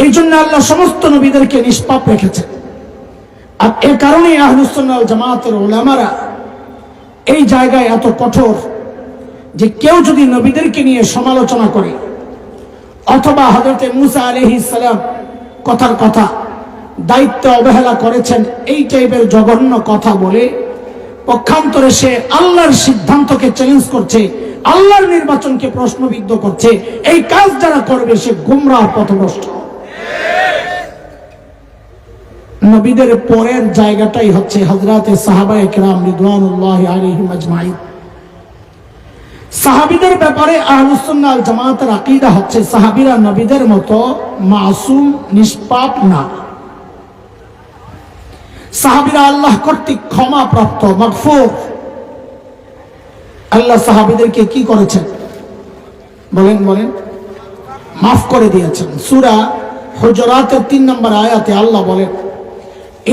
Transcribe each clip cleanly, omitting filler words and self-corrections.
এই জন্য আল্লাহ সমস্ত নবীদেরকে নিষ্পাপ রেখেছেন। আর এ কারণেই আহলুস সুন্নাহ ওয়াল জামাতের উলামারা এই জায়গায় এত কঠোর যে কেউ যদি নবীদেরকে নিয়ে সমালোচনা করে অথবা হযরত মুসা আলাইহিস সালাম কথার কথা দায়িত্ব অবহেলা করেছেন এই টাইপের জঘন্য কথা বলে পক্ষান্তরে সে আল্লাহর সিদ্ধান্তকে চ্যালেঞ্জ করছে, আল্লাহর নির্বাচনকে প্রশ্নবিদ্ধ করছে, এই কাজ যারা করবে সে গুমরাহ পথভ্রষ্ট। নবীদের পরের জায়গাটাই হচ্ছে হযরতে সাহাবায়ে কেরাম রিদওয়ানুল্লাহি আলাইহিম আজমাইন। সাহাবীদের ব্যাপারে আহলুস সুন্নাহ ওয়াল জামাতের আকীদা হচ্ছে সাহাবীরা নবীদের মতো মাসুম নিষ্পাপ না। সাহাবীরা আল্লাহ কর্তৃক ক্ষমা প্রাপ্ত, মাগফুর। আল্লাহ সাহাবীদেরকে কি করেছেন বলেন বলেন? মাফ করে দিয়েছেন। সূরা হুজুরাতের 3 নম্বর আয়াতে আল্লাহ বলেন,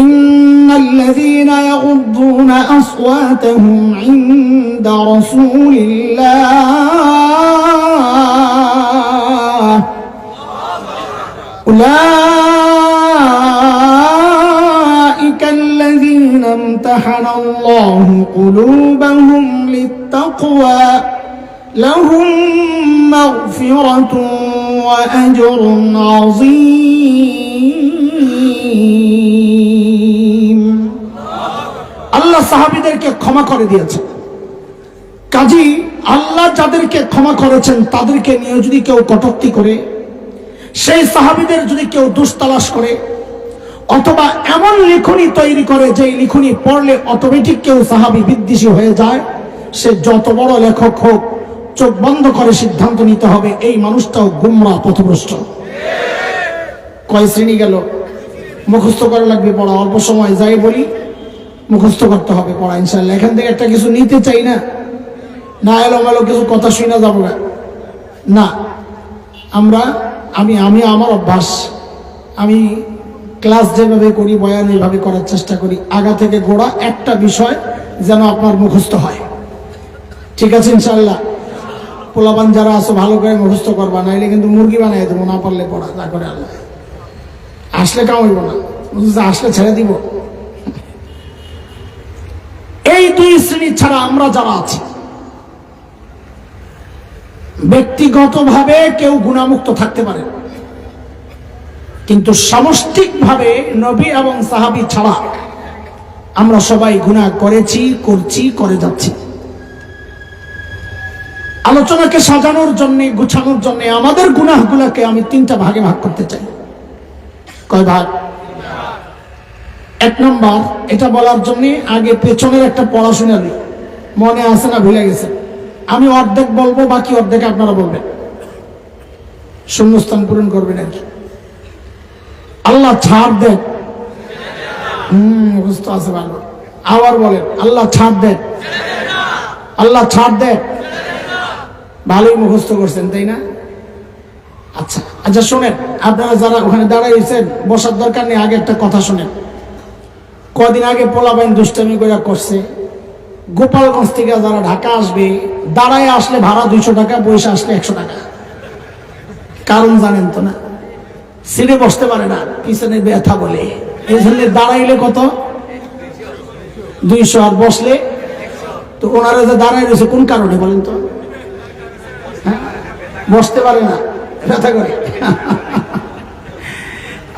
ইন্নাল্লাযীনা ইয়াগুদ্দুনা আসওয়াতাহুম ইনদা রাসূলিল্লাহ উলাইকা আল্লাযীনা ইমতাহানাল্লাহু কুলুবাহুম লিত্তাকওয়া লাহুম মাগফিরাতুন ওয়া আজরুন আযীম। আল্লাহ সাহাবীদেরকে ক্ষমা করে দিয়েছেন। কাজী আল্লাহ যাদেরকে ক্ষমা করেছেন তাদেরকে নিয়ে যদি কেউ কটূক্তি করে, সেই সাহাবীদের যদি কেউ দোষ তালাশ করে অথবা এমন লিখনি তৈরি করে যে লিখনি পড়লে অটোমেটিক কেউ সাহাবী বিদ্বেষী হয়ে যায়, সে যত বড় লেখক হোক চোখ বন্ধ করে সিদ্ধান্ত নিতে হবে এই মানুষটাও গুমরাহ পথভ্রষ্ট। কয় শ্রেণী গেল? মুখস্থ করা লাগবে পড়া, অল্প সময় যাই বলি মুখস্থ করতে হবে পড়া ইনশাআল্লাহ। এখান থেকে একটা কিছু নিতে চাই না, না এলোমেলো কিছু কথা শুনে যাবো না। আমি আমার অভ্যাস, আমি ক্লাস যেভাবে করি বয়ান এইভাবে করার চেষ্টা করি, আগা থেকে গোড়া একটা বিষয় যেন আপনার মুখস্থ হয়। ঠিক আছে ইনশাআল্লাহ? পোলাপান যারা আছো ভালো করে মুখস্থ করবা, নাইলে কিন্তু মুরগি বানাই দেবো, না পারলে পড়া যা করে আল্লাহ। আসলে কামাইব না, আসলে ছেড়ে দিব। এই দুই শ্রেণী ছাড়া আমরা যারা আছি ব্যক্তিগতভাবে কেউ গুনাহমুক্ত থাকতে পারে, কিন্তু সামষ্টিকভাবে নবী এবং সাহাবী ছাড়া আমরা সবাই গুনাহ করেছি, করছি, করে যাচ্ছি। আলোচনাকে সাজানোর জন্য, গুছানোর জন্য আমাদের গুনাহগুলোকে আমি 3টা ভাগে ভাগ করতে চাই। কয় ভাগ? 1 নম্বর, এটা বলার জন্য আগে পেছনের একটা পড়াশোনা নিই, মনে আছে না ভুলে গেছে? আমি অর্ধেক বলবো, বাকি অর্ধেক আপনারা বলবেন, শূন্যস্থান পূরণ করবেন আর কি। আল্লাহ ছাড় দেন, মুখস্থ আছে ভালো, আবার বলেন আল্লাহ ছাড় দেন, আল্লাহ ছাড় দেন। ভালোই মুখস্থ করছেন তাই না? আচ্ছা আচ্ছা শোনেন, আপনারা যারা ওখানে দাঁড়াইছেন বসার দরকার নেই, আগে একটা কথা শোনেন। কদিন আগে পোলাপাইন দুষ্টামি করে করছে, গোপালগঞ্জ থেকে যারা ঢাকা আসবে দাঁড়ায় আসলে ভাড়া 200 টাকা, বসে আসলে 100 টাকা। কারণ জানেন তো না? সিটে বসতে পারে না, পিছনে ব্যথা বলে, এই জন্য দাঁড়াইলে কত? 200, আর বসলে তো। ওনারা যে দাঁড়ায় রয়েছে কোন কারণে বলেন তো? হ্যাঁ, বসতে পারে না, ব্যথা করে।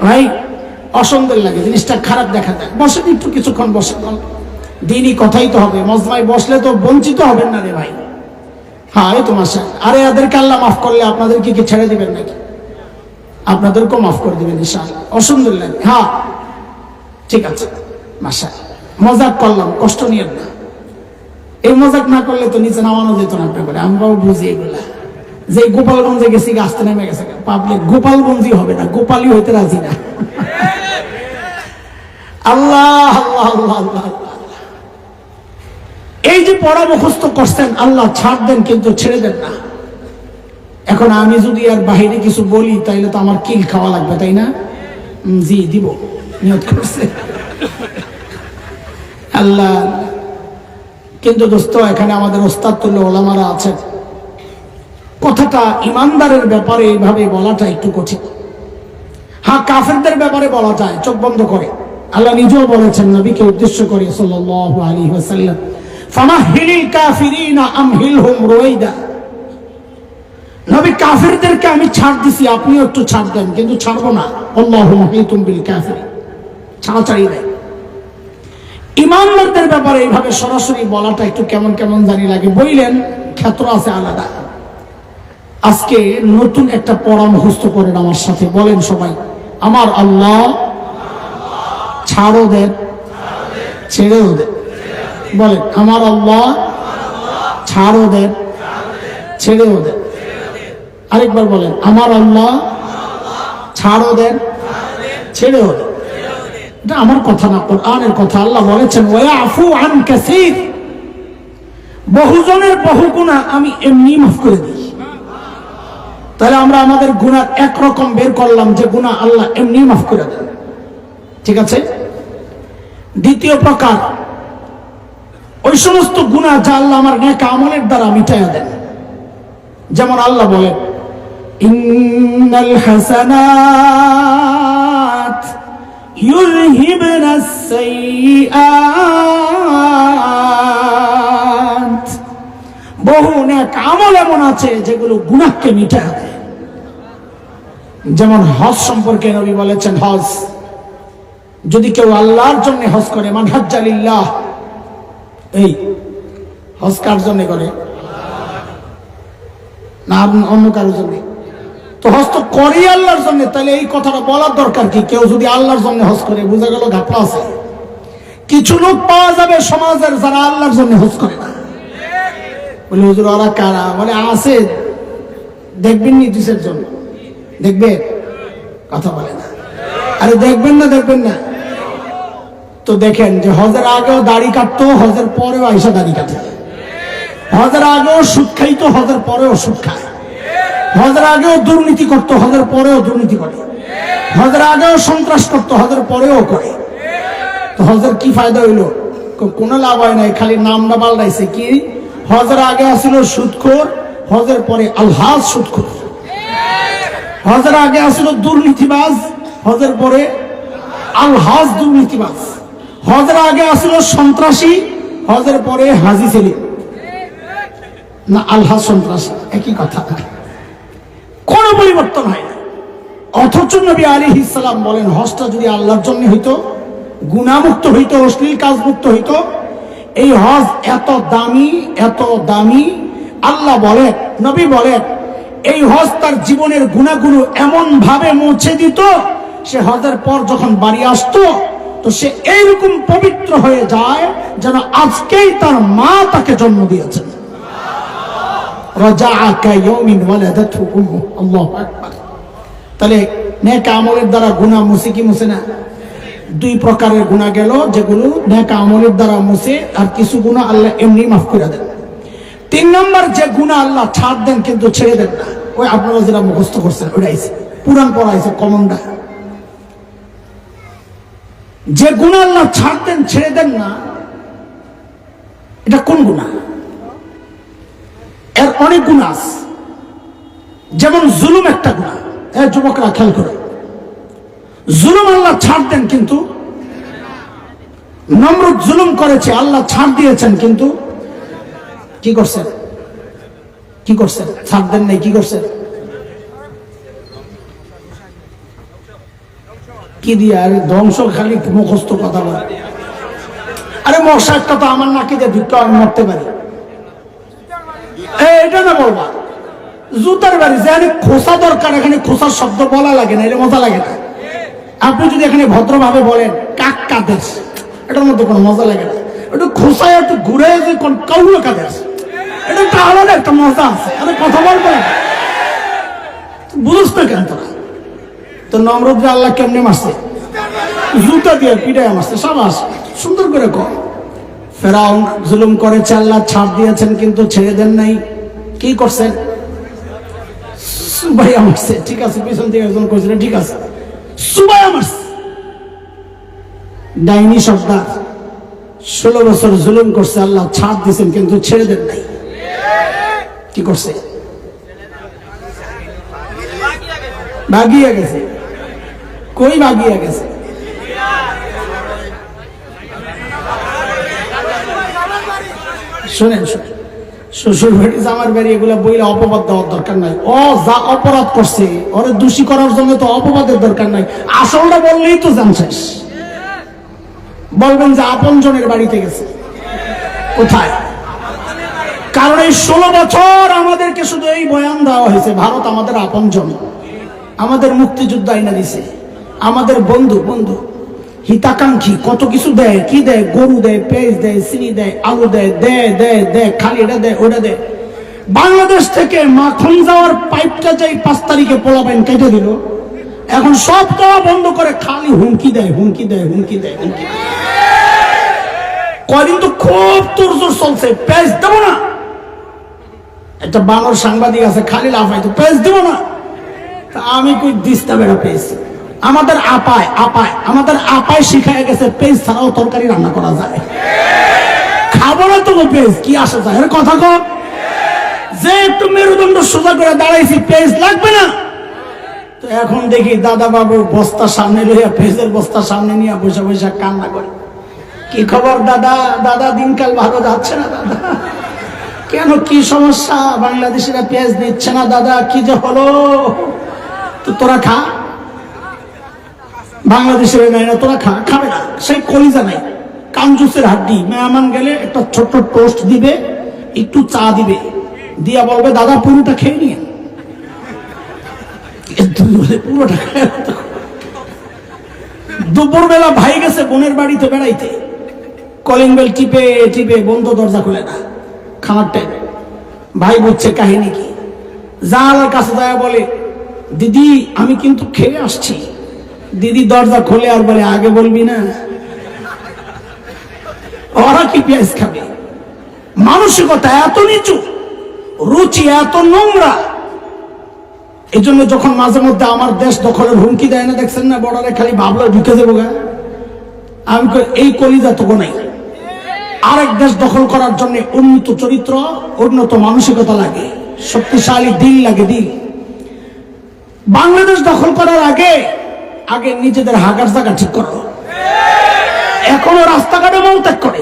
ভাই অসুন্দর লাগে, জিনিসটা খারাপ দেখা যায়। বসেন একটু, কিছুক্ষণ বসে, দিনই কথাই তো হবে। মজমায় বসলে তো বঞ্চিত হবেন না রে ভাই। হ্যাঁ এই তো মাসা, আরে এদেরকে আল্লাহ মাফ করলে আপনাদেরকে কি ছেড়ে দিবেন নাকি? আপনাদেরকেও মাফ করে দিবেন ইনশাআল্লাহ। অসুন্দর লাগে, হ্যাঁ ঠিক আছে মাসা, মজাক করলাম, কষ্ট নিয়েন না। এই মজাক না করলে তো নিচে নামানো যেত না আপনার করে। আমরাও বুঝি এগুলা, যে গোপালগঞ্জে গেছি আসতে নেমে গেছে পাবলিক, গোপালগঞ্জই হবে না, গোপালই হইতে রাজি না। আল্লাহ আল্লাহ আল্লাহ আল্লাহ। এই যে পড়া মুখস্থ করছেন, আল্লাহ ছাড় দেন কিন্তু ছেড়ে দেন না। এখন আমি যদি আর বাহিরে কিছু বলি তাইলে তো আমার কিল খাওয়া লাগবে তাই না? জি দিব, নিয়ত করছে আল্লাহ। কিন্তু দোস্ত এখানে আমাদের ওস্তাদ তুল্য ওলামারা আছেন, কথাটা ইমানদারের ব্যাপারে এইভাবে বলাটা একটু কঠিন। হ্যাঁ, কাফেরদের ব্যাপারে বলা যায় চোখ বন্ধ করে। আল্লাহ নিজেও বলেছেন নবীকে উদ্দেশ্য করে সাল্লাল্লাহু আলাইহি ওয়াসাল্লাম, ফামাহিলিল কাফিরিনা আমহিলহুম রুয়াইদা। নবী, কাফেরদেরকে আমি ছাড় দিছি, আপনিও একটু ছাড় দেন, কিন্তু ছাড়বো না। আল্লাহু মুহিতুম বিল কাফিরিন, ছাড়াছাড়ি নাই। ইমানদারদের ব্যাপারে এইভাবে সরাসরি বলাটা একটু কেমন কেমন জানি লাগে। বললেন ক্ষেত্র আছে আলাদা। আজকে নতুন একটা পড়া মুখস্থ করেন আমার সাথে, বলেন সবাই, আমার আল্লাহ ছাড়ও দেন ছেড়েও দেন। বলেন, আমার আল্লাহ ছাড়ও দেন ছেড়েও দেন। আরেকবার বলেন, আমার আল্লাহ ছাড়ও দেন ছেড়েও দেন। এটা আমার কথা না, কোরআনের কথা। আল্লাহ বলেছেন ওয়াফু আন কাসীর, বহুজনের বহু গুনাহ আমি এমনি মাফ করে দিই। তাহলে আমরা আমাদের গুনাহ একরকম বের করলাম যে গুনাহ আল্লাহ এমনি মাফ করে দেন, ঠিক আছে। দ্বিতীয় প্রকার, ওই সমস্ত গুনাহ যা আল্লাহ আমার নেক আমলের দ্বারা মিটাইয়া দেন। যেমন আল্লাহ বলেন, ইন্নাল হাসানাত ইউযহিবনাস সাইয়্যাত। বহু নেক আমল এমন আছে যেগুলো গুনাহকে মিটায় দেয়। যেমন হজ সম্পর্কে নবী বলেছেন, হজ যদি কেউ আল্লাহর জন্য হজ করে, মান হাজ্জা লিল্লাহ, এই হজ কার জন্য করে? না অন্য কারোর জন্য? তো হজ তো করি আল্লাহর জন্য। তাহলে এই কথাটা বলার দরকার কি? কেউ যদি আল্লাহর জন্য হজ করে, বোঝা গেল ঘাপলা আছে। কিছু লোক পাওয়া যাবে সমাজের যারা আল্লাহর জন্য হজ করে না। বলে হুজুর ওরা কারা? বলে আছে, দেখবেন নি কিসের জন্য? দেখবে, কথা বলে না। আরে দেখবেন না, দেখবেন না তো দেখেন যে হজের আগেও দাড়ি কাটতো, হজের পরেও আইসা দাড়ি কাটে। হজের আগেও সুদ খাইতো, হজের পরেও সুদ খায়। হজের আগেও দুর্নীতি করতো, হজের পরেও দুর্নীতি করে। হজের আগেও সন্ত্রাস করতো, হজের পরেও করে। তো হজের কি ফায়দা হইলো? কোনো লাভ হয় নাই, খালি নামটা পাল্টাইছে। কি? হজের আগে আসিল সুদখোর, হজের পরে আলহাজ সুদখোর। হজের আগে আসিল দুর্নীতিবাজ, হজের পরে আলহাজ দুর্নীতিবাজ। হজের আগে আসিল সন্ত্রাসী, হজের পরে হাজি সেলিম। না, আলহাজ সন্ত্রাসী একই কথা, কোনো পরিবর্তন হয় না। অথচ নবী আলাইহিস সালাম বলেন, হজটা যদি আল্লাহর জন্য হইতো, গুনাহমুক্ত হইতো, অশ্লীল কাজ মুক্ত হইতো, এই হজ এত দামি, এত দামি। আল্লাহ বলেন, নবী বলেন, এই হজ তার জীবনের গুনাহগুলো এমন ভাবে মুছে দিত, সে হজের পর যখন বাড়ি আসতো তো সে এইরকম পবিত্র হয়ে যায় যেন আজকেই তার মা তাকে জন্ম দিয়েছেন। তাহলে নেক আমলের দ্বারা গুনাহ মুছে কি মুছে না? দুই প্রকারের গুনাহ গেল, যেগুলো নেক আমলের দ্বারা মুছে, আর কিছু গুনাহ আল্লাহ এমনি মাফ করে দেন। তিন নম্বর, যে গুনাহ আল্লাহ ছাড় দেন কিন্তু ছেড়ে দেন না। ওই আপনারা যেটা মুখস্থ করছেন ওইটাই পুরাণ পড়াইছে কমনটা। যে গুনাহ আল্লাহ ছাড় দেন ছেড়ে দেন না, এটা কোন গুনাহ? এর অনেক গুনাহ আছে। যেমন জুলুম একটা গুনাহ। যুবকরা খেয়াল করে, জুলুম আল্লাহ ছাড় দেন কিন্তু নমরুদ জুলুম করেছে, আল্লাহ ছাড় দিয়েছেন কিন্তু কি করছেন? কি করছেন? ছাড় দেন নাই, কি করছেন? কি দিয়ে? আরে ধ্বংস, খালি মুখস্থ কথা বলে। আরে মশা একটা তো আমার নাকি যে ঢুকতে আমি মরতে পারি, এটা না বলবা। জুতার বাড়ি যেখানে খোসা দরকার, এখানে খোসার শব্দ বলা লাগে না, এটা মজা লাগে না। আপনি যদি এখানে ভদ্রভাবে বলেন কাক্কা দেশ, এটার মধ্যে কোনো মজা লাগে না। একটু খোসায় একটু ঘুরে যে কোন কাউলো কাদেশ, এটা একটা আলাদা একটা মজা আছে। আরে কথা বলবে, বুঝছ না কেন তোরা? তো নমরুদরে আল্লাহ কেমনে মারছে? জুতা দিয়ে পিটায় মারছে। সাবাস, সুন্দর করে কর। ফেরাউন জুলুম করেছে, আল্লাহ ছাড় দিয়েছেন কিন্তু ছেড়ে দেন নাই। কি করছেন? সুবাইয়া মারছে। ঠিক আছে, পিছন থেকে একজন করেছিল, ঠিক আছে, সুবাইয়া মারছে। ডাইনি সর্দার 16 বছর জুলুম করছে, আল্লাহ ছাড় দিয়েছেন কিন্তু ছেড়ে দেন নাই। কি করছে? ভাগিয়ে গেছে। কই ভাগিয়ে গেছে। শোনেন শোনেন, শ্বশুর বাড়ি জামার বাড়ি এগুলা বইলে অপবাদ দেওয়ার দরকার নাই। ও যা অপরাধ করছে ওরে দোষী করার জন্য তো অপবাদের দরকার নাই, আসলটা বললেই তো জান শেষ। বলবেন যে আপন জনের বাড়িতে গেছে, কোথায়? কারণ এই 16 বছর আমাদেরকে শুধু এই বয়ান দেওয়া হয়েছে ভারত আমাদের আপন জন, আমাদের মুক্তিযুদ্ধ আইনা দিছে, আমাদের বন্ধু বন্ধু হিতাকাঙ্ক্ষী, কত কিছু দেয়, কি দেয়, গরু দেয়, পেঁয়াজ দেয়, চিনি দেয়, আলু দেয়, দেয় দেয় দেয়, খালি এটা দেয় ওটা দেয়। বাংলাদেশ থেকে মাখন যাওয়ার পাইপটা যাই 5 তারিখে পোলাবেন কেটে দিল, এখন সব দেওয়া বন্ধ করে খালি হুমকি দেয় হুমকি দেয় হুমকি দেয় হুমকি দেয়। কয়দিন তো খুব তোড়জোড় চলছে, পেঁয়াজ দেবো না। একটা বাংলার সাংবাদিক আছে খালি লাফাই, তো পেঁয়াজ দেবো না। তা আমি কই দিস না বেড়া পেঁয়াজ। আমাদের আমাদের আপায় শিখায় গেছে পেঁয়াজ ছাড়াও তরকারি রান্না করা যায়। খাবো না তো পেঁয়াজ, কি আসা যায় এর কথা কর। যে একটু মেরুদণ্ড সোজা করে দাঁড়াইছি, পেঁয়াজ লাগবে না। তো এখন দেখি দাদা বাবু বস্তা সামনে লইয়া, পেঁয়াজের বস্তা সামনে নিয়ে বসে বসে কান্না করে, কি খবর দাদা? দাদা দিনকাল ভালো যাচ্ছে না দাদা, কেন কি সমস্যা? বাংলাদেশিরা পেঁয়াজ দিচ্ছে না দাদা, কি যে হলো? তো তোরা খা, বাংলাদেশের নাই না, তোরা খা। খাবে না, সেই কলিজা নাই, কাঞ্জুসের হাড্ডি। মেহমান গেলে একটা ছোট্ট টোস্ট দিবে, একটু চা দিবে, দিয়া বলবে দাদা পুরোটা খেয়ে নিয়ে। পুরোটা খেয়ে। দুপুর বেলা ভাই গেছে বোনের বাড়িতে বেড়াইতে, কলিং বেল টিপে টিপে বন্ধ, দরজা খুলে না, খানার টাইম। ভাই বুঝছে কাহিনী কি, জানালার কাছে যায় বলে দিদি আমি কিন্তু খেয়ে আসছি। দিদি দরজা খোলে আর বলে আগে বলবি না। ওরা কি পেঁয়াজ খাবে? মানসিকতা এত নিচু, রুচি এত নোংরা। এই জন্য যখন মাঝে মধ্যে আমার দেশ দখলের হুমকি দেয় না, দেখছেন না বর্ডারে, খালি ভাবলো ঢুকে দেবো গা। আমি এই কলিজা তো নাই। আরেক দেশ দখল করার জন্য উন্নত চরিত্র, উন্নত মানসিকতা লাগে, শক্তিশালী দিল লাগে, দিল। বাংলাদেশ দখল করার আগে আগে নিজেদের হাগার জায়গা ঠিক করো। এখনো রাস্তাঘাটে মলত্যাগ করে।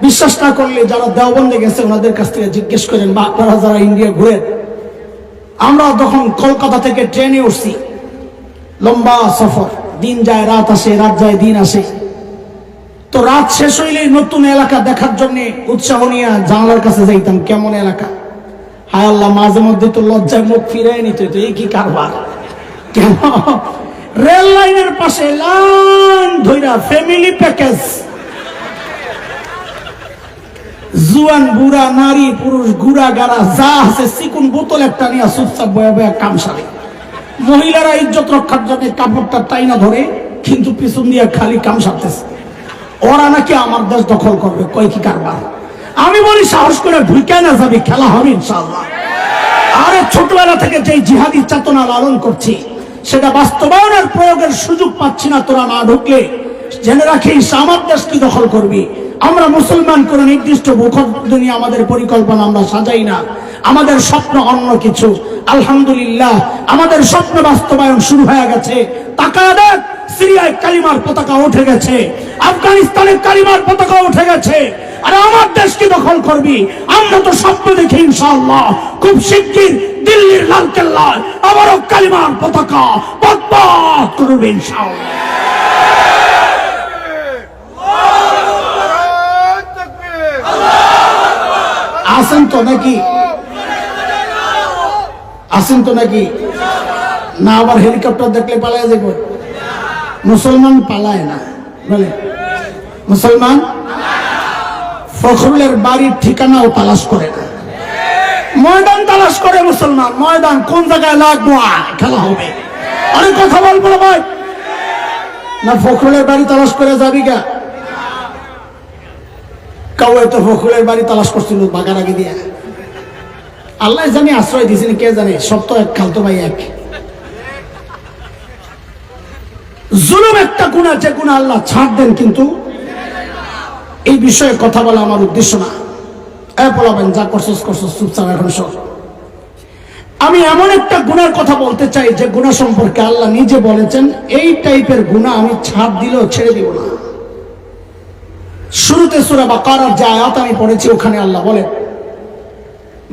বিশ্বাস না করলে যারা দেওবন্দে গেছে ওনাদের কাছ থেকে জিজ্ঞেস করেন, বা আপনারা যারা ইন্ডিয়া ঘুরেন। আমরা যখন কলকাতা থেকে ট্রেনে উঠছি, লম্বা সফর, দিন যায় রাত আসে, রাত যায় দিন আসে। তো রাত শেষ হইলেই নতুন এলাকা দেখার জন্য উৎসাহ নিয়ে জানলার কাছে যাইতাম, কেমন এলাকা। হায় আল্লাহ, মাঝে মধ্যে তো লজ্জায় মুখ ফিরাই নিত, এই কি কারবার। কেন? রেল লাইনের পাশে লাইন ধইরা ফ্যামিলি প্যাকেজ, জুয়ান বুড়া নারী পুরুষ গুড়া গাড়া যা আছে চিকুন বোতল একটা নিয়ে চুপচাপ বয়া বয়া কাম সারে। মহিলারা ইজ্জত রক্ষার জন্য কাপড়টা টাইনা ধরে, কিন্তু পিছন দিয়ে খালি কাম সারতেছে। ওরা নাকি আমার দেশ দখল করবে, কয় কি কারবার। আমি বলি সাহস করে ঢুকে না যাবি, খেলা হবে ইনশাআল্লাহ। আরে ছোটবেলা থেকে যে জিহাদি চেতনা লালন করছি, সেটা বাস্তবায়নের প্রয়োগের সুযোগ পাচ্ছি না। তোরা না ঢুকলে জেনে রাখিস আমার দেশ কি দখল করবি। আমরা মুসলমান কোন নির্দিষ্ট ভূখণ্ড নিয়ে আমাদের পরিকল্পনা আমরা সাজাই না, আমাদের স্বপ্ন অন্য কিছু। আলহামদুলিল্লাহ আমাদের স্বপ্ন বাস্তবায়ন শুরু হয়ে গেছে। তাকায় দেখ, সিরিয়ায় কালিমার পতাকা উঠে গেছে, আফগানিস্তানে কালিমার পতাকা উঠে গেছে। আর আমার দেশকে দখল করবি, আমরা তো স্বপ্ন দেখি ইনশাআল্লাহ খুব শিগগির দিল্লির লালকেল্লায় আবারও কালিমার পতাকা পতপত করবে ইনশাআল্লাহ। আসেন তো নাকি? আসেন তো নাকি? না আবার হেলিকপ্টার দেখলে পালায় যাবো? মুসলমান পালায় না, বলে মুসলমান ফখরুলের বাড়ির ঠিকানাও তালাশ করে না, ময়দান তালাশ করে মুসলমান। ময়দান কোন জায়গায় লাগবো, খেলা হবে। অনেক কথা বলবো না ভাই, না ফখরুলের বাড়ি তালাশ করে যাবি গা? কাউ তো ফখরুলের বাড়ি তালাশ করছিল বাগার আগে দিয়া, আল্লাহ জানি আশ্রয় দিয়েছেন, কে জানে। সব তো এক, খালতো ভাই এক। জুলুম একটা গুনাহ, যে গুনাহ আল্লাহ ছাড় দেন, কিন্তু এই বিষয়ে কথা বলা আমার উদ্দেশ্য না। বলাবেন যা করছস করছস, চুপচাপ এখন সব। আমি এমন একটা গুনার কথা বলতে চাই যে গুনাহ সম্পর্কে আল্লাহ নিজে বলেছেন এই টাইপের গুনাহ আমি ছাড় দিলেও ছেড়ে দিব না। শুরুতে সূরা বাকারার যে আয়াত আমি পড়েছি ওখানে আল্লাহ বলেন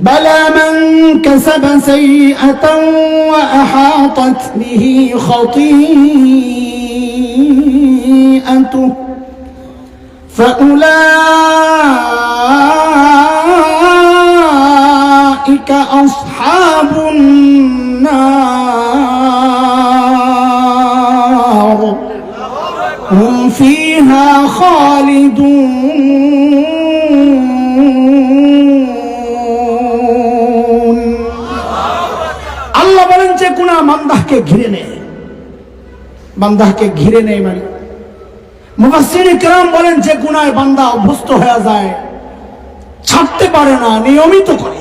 বালা মান কাসাবা সাইয়্যাতান ওয়া আহাতাত বিহি খাতিআতুহু ফাউলাইকা আসহাবুন নার হুম ফিহা খালিদুন। আল্লাহ বলেন যে গুনাহ বান্দাকে ঘিরে নেয়, বান্দাকে ঘিরে নেয় মানে মুফাসসিরিন কিরাম বলেন যে গুনাহে বান্দা অভ্যস্ত হয়ে যায়, ছাড়তে পারে না, নিয়মিত করে।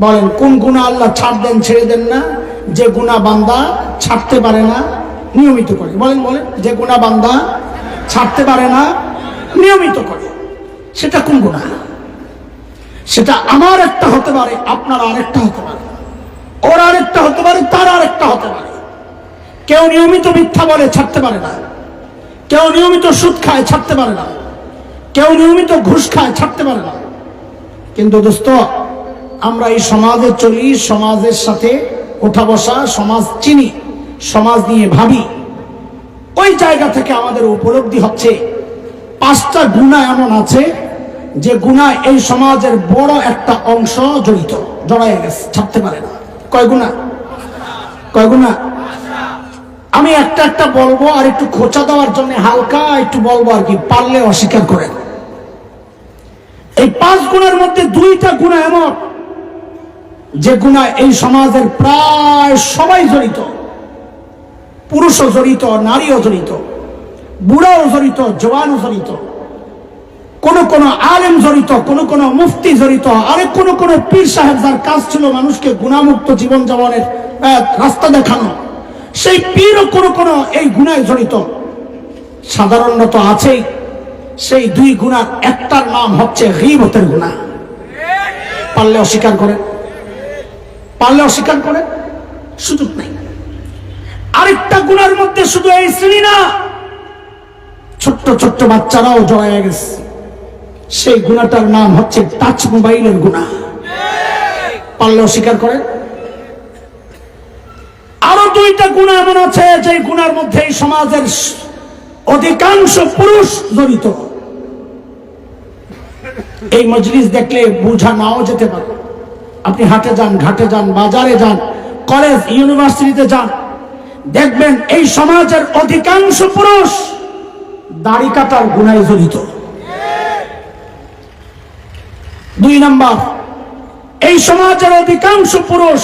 বলেন কোন গুনাহ আল্লাহ ছাড় দেন ছেড়ে দেন না? যে গুনাহ বান্দা ছাড়তে পারে না, নিয়মিত করে। বলেন বলেন যে গুনাহ বান্দা ছাড়তে পারে না, নিয়মিত করে, সেটা কোন গুনাহ? সেটা আমার একটা হতে পারে, আপনার আরেকটা হতে পারে, ওর আরেকটা হতে পারে, তার আরেকটা হতে পারে। কেউ নিয়মিত মিথ্যা বলে ছাড়তে পারে না, কেউ নিয়মিত সুদ খায় ছাড়তে পারে না, কেউ নিয়মিত ঘুষ খায় ছাড়তে পারে না। কিন্তু দোস্ত, আমরা এই সমাজে চলি, সমাজের সাথে ওঠা বসা, সমাজ চিনি, সমাজ নিয়ে ভাবি। ওই জায়গা থেকে আমাদের উপলব্ধি হচ্ছে 5টা গুনাহ এমন আছে যে গুনাহ এই সমাজের বড় একটা অংশ জড়িত, জড়ায় গেছে, ছাড়তে পারে না। কয় গুনাহ? কয় গুনাহ? আমি একটা একটা বলবো, আর একটু খোঁচা দেওয়ার জন্য হালকা একটু বলবো আর কি, পারলে অস্বীকার করেন। এই 5 গুণের মধ্যে 2টা গুনাহ এমন যে গুনাহ এই সমাজের প্রায় সবাই জড়িত, পুরুষও জড়িত, নারীও জড়িত, বুড়াও জড়িত, জওয়ানও জড়িত, কোন আলেম জড়িত, কোন মুফতি জড়িত, আরেক কোন পীর সাহেব যার কাজ ছিল মানুষকে গুনাহমুক্ত জীবন যাপনের রাস্তা দেখানো, সেই পীরও কোন এই গুনাহে জড়িত। সাধারণত আছেই সেই 2 গুনাহ, একটার নাম হচ্ছে গীবতের গুনাহ। পারলে অস্বীকার করেন, পারলে অস্বীকার করেন, সুযোগ নাই। আরেকটা গুনার মধ্যে শুধু এই শ্রেণী না, ছোট্ট ছোট্ট বাচ্চারাও জড়ায় গেছে। সেই গুনাহটার নাম হচ্ছে টাচ মোবাইলের গুনাহ। পারলে অস্বীকার করেন। আরো 2টা গুনাহ এমন আছে যে গুনার মধ্যে এই সমাজের অধিকাংশ পুরুষ জড়িত। এই মজলিস দেখলে বোঝা নাও যেতে পারে। আপনি হাটে যান, ঘাটে যান, বাজারে যান, কলেজ ইউনিভার্সিটিতে যান, দেখবেন এই সমাজের অধিকাংশ পুরুষ দাড়ি কাটার গুনাহে জড়িত। 2 নাম্বার, এই সমাজের অধিকাংশ পুরুষ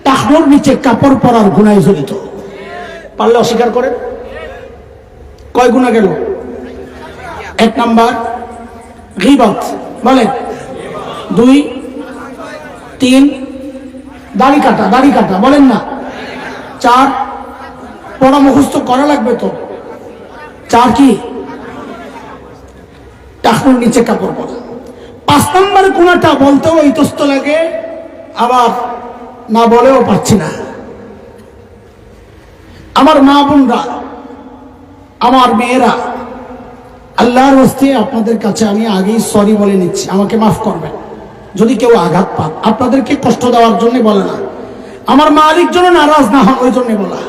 টাকনোর নিচে কাপড় পরার গুনাহে জড়িত। পারলে অস্বীকার করেন। কয় গুনাহ গেল? 1 নাম্বার গীবত, বলেন 2, 3 দাড়ি কাটা, দাড়ি কাটা বলেন না, 4 পড়া মুখস্থ করা লাগবে তো, 4 কি? টাকনোর নিচে কাপড় পরা। 5 নাম্বার গুনাহটা বলতেও ইতস্ত লাগে, আবার না বলেও পারছি না। আমার মা বোনরা, আমার মেয়েরা, আল্লাহর ওয়াস্তে আপনাদের কাছে আমি আগেই সরি বলে নিচ্ছি, আমাকে মাফ করবেন যদি কেউ আঘাত পান। আপনাদেরকে কষ্ট দেওয়ার জন্য বলে না, আমার মালিক যেন নারাজ না হন ওই জন্য বলা।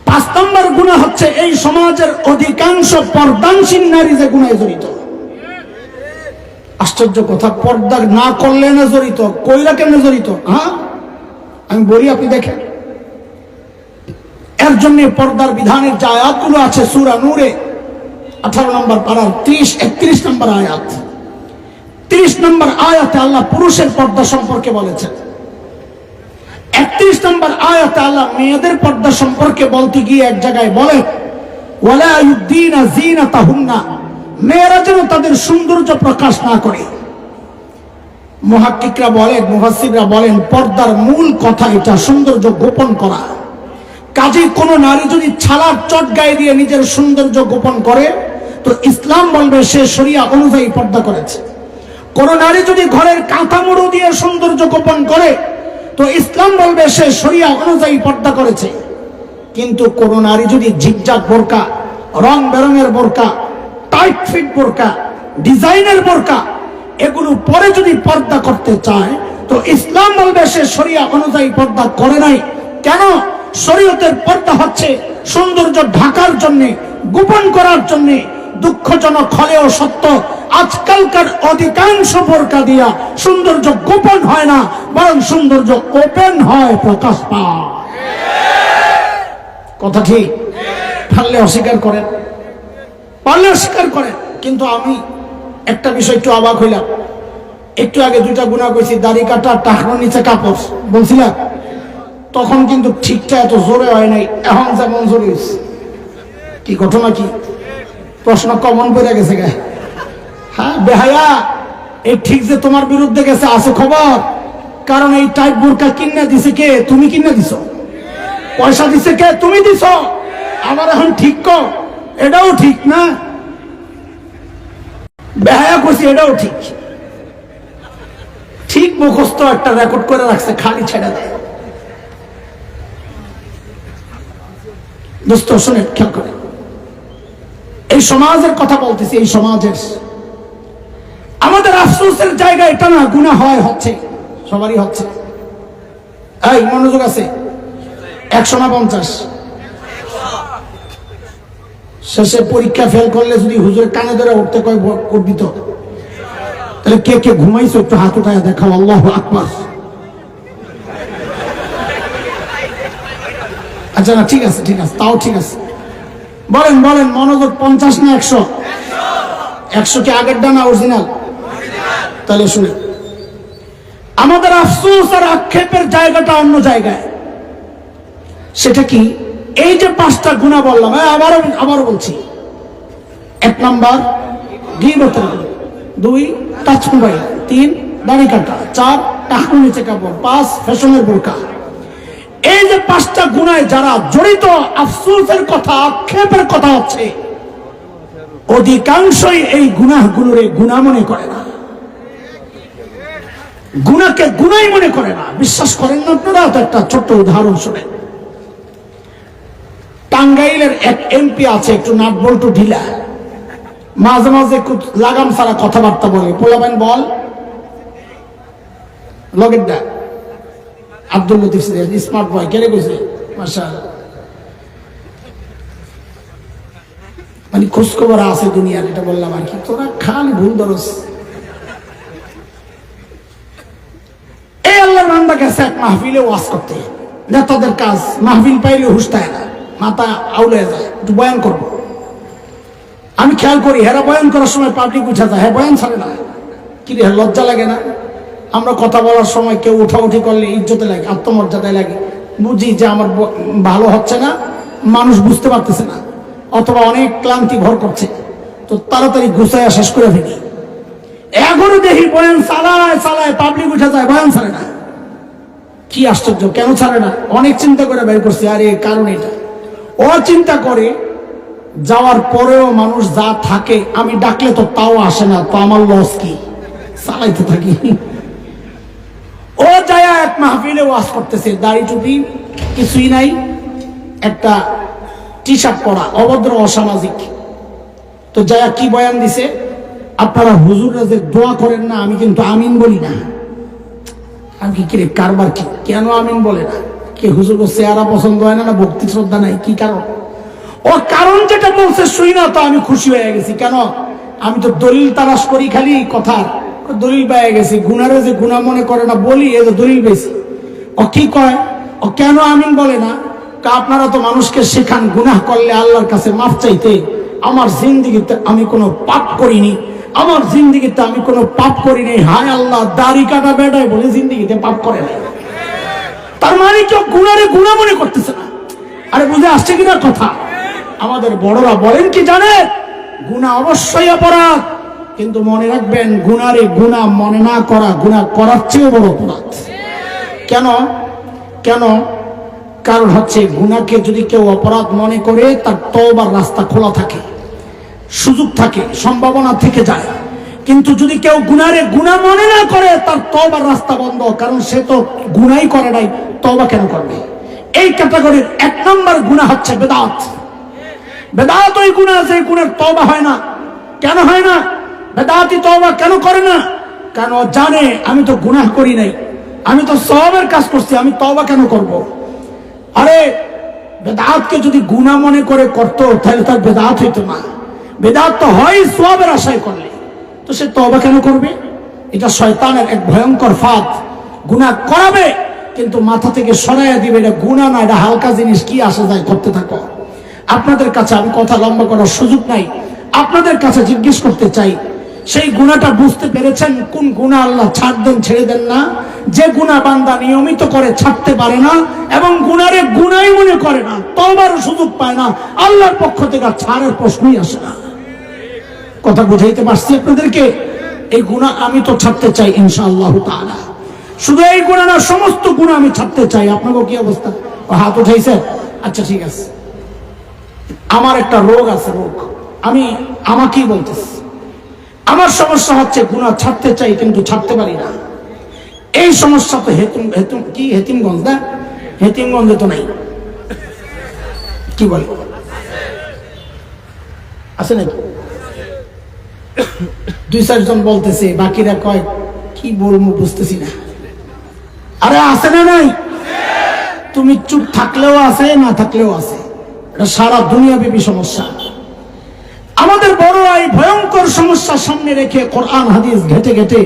5 নম্বর গুনাহ হচ্ছে এই সমাজের অধিকাংশ পর্দানশীল নারী যে গুনাহে জড়িত। আশ্চর্য কথা, পর্দা না করলে না জড়িত, কইরা কেমনে জড়িত? হ্যাঁ, আমি বলি, আপনি দেখেন। এর জন্য পর্দার বিধানের যে আয়াতগুলো আছে সূরা নূরে 18 নম্বর পারার 30-31 নম্বর আয়াত, 30 নম্বর আয়াতে আল্লাহ পুরুষের পর্দা সম্পর্কে বলেছেন। 31 নম্বর আয়াতে আল্লাহ মেয়েদের পর্দা সম্পর্কে বলতে গিয়ে এক জায়গায় বলে ওয়ালা ইউদ্দিনা যিনাতাহুন্না, মেয়েরা যেন তাদের সৌন্দর্য প্রকাশ না করে। মুহাক্কিকরা বলেন, মুফাসসিররা বলেন, পর্দার মূল কথা এটা সৌন্দর্য গোপন করা। কাজে কোন নারী যদি ছালার চট গায়ে দিয়ে নিজের সৌন্দর্য গোপন করে তো ইসলাম বলবে সে শরিয়া অনুযায়ী পর্দা করেছে। কোন নারী যদি ঘরের কাঁথামুড়ো দিয়ে সৌন্দর্য গোপন করে তো ইসলাম বলবে সে শরিয়া অনুযায়ী পর্দা করেছে। কিন্তু কোন নারী যদি ঝিকঝাক বোরকা, রং বেরঙের বোরকা, টাইট ফিট বোরকা, ডিজাইনের বোরকা এগুলো পরে যদি পর্দা করতে চায় তো ইসলাম বলবে সে শরিয়া অনুযায়ী পর্দা করে নাই। কেন? শরীয়তের পর্দা হচ্ছে সৌন্দর্য ঢাকার জন্য, গোপন করার জন্য। দুঃখজনক হলেও সত্য, আজকালকার অধিকাংশ বোরকা দিয়া সৌন্দর্য গোপন হয় না, বরং সৌন্দর্য ওপেন হয়, প্রকাশ পায়। কথা ঠিক? পারলে অস্বীকার করেন, পারলে অস্বীকার করেন। কিন্তু আমি একটা বিষয় একটু অবাক হইলাম। একটু আগে দুইটা গুনাহ কইছি, দাড়ি কাটা, টাকনোর নিচে কাপড় বলছিলাম, তখন কিন্তু ঠিকটা এত জোরে হয় নাই, এখন যেমন জোরে হয়েছে। কি ঘটনা? কি প্রশ্ন কমন পড়ে গেছে গে? হ্যাঁ বেহায়া, এই ঠিক যে তোমার বিরুদ্ধে গেছে আছে খবর। কারণ এই টাইপ বোরকা কিনা দিছে কে? তুমি কিনা দিছ। পয়সা দিছে কে? তুমি দিছ। আবার এখন ঠিক কর, এটাও ঠিক না। বেহায়া করছি, এটাও ঠিক। ঠিক মুখস্থ একটা রেকর্ড করে রাখছে, খালি ছেড়ে দেয়। দোস্ত শুনে খেয়াল করে, এই সমাজের কথা বলতেছি। এই সমাজের আমাদের আফসোসের জায়গা এটা না, গুনাহ হয়, হচ্ছে, সবারই হচ্ছে। এই মনোযোগ আছে? 100 না 50? শেষে পরীক্ষা ফেল করলে যদি হুজুরের কানে ধরে উঠতে কয় উঠবি তো, তাহলে কে কে ঘুমাইছো একটু হাত উঠায় দেখাও। আল্লাহু আকবার। আচ্ছা না, ঠিক আছে, ঠিক আছে, তাও ঠিক আছে। বলেন বলেন, মনোযোগ। 50 না 100? 100 কি আগেরটা না অরিজিনাল? তাহলে শুনে, আমাদের আফসোস আর আক্ষেপের জায়গাটা অন্য জায়গায়। সেটা কি? এই যে 5টা গুনাহ বললাম, আবারও বলছি। 1 নাম্বার গীবতের গুনাহ, 2 টাচ মোবাইল, 3 দাড়ি কাটা, 4 টাকনোর নিচে কাপড়, 5 ফ্যাশনের বোরকা। এই যে 5টা গুনাহে যারা জড়িত, আফসোসের কথা, আক্ষেপের কথা হচ্ছে, অধিকাংশই এই গুনাহগুলোরে গুনাহ মনে করে না, গুনাহকে গুনাহ মনে করে না। বিশ্বাস করেন না আপনারা? তো একটা ছোট্ট উদাহরণ শুনেন। টাঙ্গাইলের এক এমপি আছে, একটু নাট বল্টু ঢিলা, মাঝে মাঝে লাগাম ছাড়া কথাবার্তা বলে। পোলাবেন বল লগের দা আব্দুল লতিফ স্মার্ট বয়, কেড়ে গেছে মাশাআল্লাহ। মানে খোঁজখবর আছে দুনিয়ার, এটা বললাম আর কি। তোরা খালি ভুল ধরস। এই আল্লাহর বান্দা গেছে এক মাহফিলে ওয়াজ করতে। নেতাদের কাজ, মাহফিল পাইলে হুঁশতায় না, মাথা আউলে যায়, একটু বয়ান করবো। আমি খেয়াল করি, হেরা বয়ান করার সময় পাবলিক উঠে যায়, হ্যাঁ বয়ান ছাড়ে না। কি রে, লজ্জা লাগে না? আমরা কথা বলার সময় কেউ উঠাউঠি করলে ইজ্জতে লাগে, আত্মমর্যাদায় লাগে। বুঝি যে আমার ভালো হচ্ছে না, মানুষ বুঝতে পারতেছে না, অথবা অনেক ক্লান্তি ভর করছে, তো তাড়াতাড়ি গুছাইয়া শেষ করে ফেলি। এখনো দেখি বয়ান চালায় চালায় পাবলিক উঠে যায়, বয়ান ছাড়ে না। কি আশ্চর্য, কেন ছাড়ে না? অনেক চিন্তা করে বের করছি, আরে কারণ এটা। ও চিন্তা করে যাওয়ার পরেও মানুষ যা থাকে, আমি ডাকলে তো তাও আসে না, তো আমার লস কি? চালাইতে থাকি। ও যায় এক মাহফিলে ওয়াজ করতেছে, দাড়ি টুপি কিছুই নাই, একটা টি শার্ট পরা, অভদ্র অসামাজিক। তো যায় কি বয়ান দিছে, আপনারা হুজুররা যে দোয়া করেন না, আমি কিন্তু আমিন বলি না। আমি কি কিরে কারবার কি, কেন আমিন বলে না? কে হুজুর চেহারা পছন্দ হয় না, না ভক্তি শ্রদ্ধা নাই, কি কারণ? ও কারণ যেটা বলছে শুই না, তো আমি খুশি হয়ে গেছি। কেন? আমি তো দলিল তালাশ করি খালি কথার, দলিল পেয়ে গেছি। গুনারে যে গুনাহ মনে করে না বলি, এই যে দলিল পেয়েছি। ও কি কয়, ও কেন আমিন বলে না? আপনারা তো মানুষকে শেখান গুনাহ করলে আল্লাহর কাছে মাফ চাইতে। আমার জিন্দিগিতে আমি কোনো পাপ করিনি, আমার জিন্দিগিতে আমি কোনো পাপ করিনি। হায় আল্লাহ, দাড়ি কাটা বেটায় বলে জিন্দিগিতে পাপ করে নাই। তার মানে কেউ গুনারে গুনাহ মনে করতেছে না। আরে বুঝে আসছে কিনা কথা? আমাদের বড়রা বলেন কি জানেন, গুনাহ অবশ্যই অপরাধ, কিন্তু মনে রাখবেন গুনারে গুনাহ মনে না করা গুনাহ করার চেয়ে বড় অপরাধ। কেন? কেন? কারণ হচ্ছে গুনাহকে যদি কেউ অপরাধ মনে করে, তার তওবার রাস্তা খোলা থাকে, সুযোগ থাকে, সম্ভাবনা থেকে যায়। কিন্তু যদি কেউ গুনারে গুনাহ মনে না করে, তার তওবার রাস্তা বন্ধ, কারণ সে তো গুনাহই করে নাই, তওবা কেন করবে? এই ক্যাটাগরির 1 নম্বর গুনাহ হচ্ছে বেদাত। বেদাত ওই গুনাহ, যে গুনার তওবা হয় না। কেন হয় না? বেদাতি তওবা কেন করে না? কারণ ও জানে আমি তো গুনাহ করি নাই, আমি তো সওয়াবের কাজ করছি, আমি তওবা কেন করব? আরে বেদাতকে যদি গুনাহ মনে করে করতো, তাহলে তার বেদাত হইতো না। বেদাত তো হয় সওয়াবের আশায় করলে, তো সে তওবা কেন করবে? এটা শয়তানের এক ভয়ঙ্কর ফাঁদ। গুনাহ করাবে কিন্তু মাথা থেকে সরাইয়া দিবে, এটা গুনাহ না, এটা হালকা জিনিস, কি আসে যায়, করতে থাকো। আপনাদের কাছে আমি কথা লম্বা করার সুযোগ নাই, আপনাদের কাছে জিজ্ঞেস করতে চাই, সেই গুনাহটা বুঝতে পেরেছেন? কোন গুনাহ আল্লাহ ছাড় দেন, ছেড়ে দেন না? যে গুনাহ বান্দা নিয়মিত করে, ছাড়তে পারে না, এবং গুনারে গুনাহই মনে করে না, তওবারও সুযোগ পায় না, আল্লাহর পক্ষ থেকে ছাড়ের প্রশ্নই আসে না। কথা বুঝাইতে পারছি আপনাদেরকে? এই গুনাহ আমি তো ছাড়তে চাই ইনশাআল্লাহ তাআলা। শুধু এই গুনাহ না, সমস্ত গুনাহ আমি ছাড়তে চাই। আপনাকে কি অবস্থা? হাত উঠাইছে? আচ্ছা ঠিক আছে। আমার একটা রোগ আছে, রোগ আমি আমাকেই বলতেছি। আমার সমস্যা হচ্ছে গুনাহ ছাড়তে চাই কিন্তু ছাড়তে পারি না। এই সমস্যা তো হেতিমগঞ্জ না? হেতিমগঞ্জে তো নাই, কি বলে, আছে নাকি? 2-4 জন বলতেছে, বাকিরা কয় কি বলবো বুঝতেছি না। আরে আছে না নাই? তুমি চুপ থাকলেও আছে, না থাকলেও আছে। এটা সারা দুনিয়াব্যাপী সমস্যা। আমাদের বড় এই ভয়ঙ্কর সমস্যা সামনে রেখে কোরআন হাদিস ঘেটে ঘেটে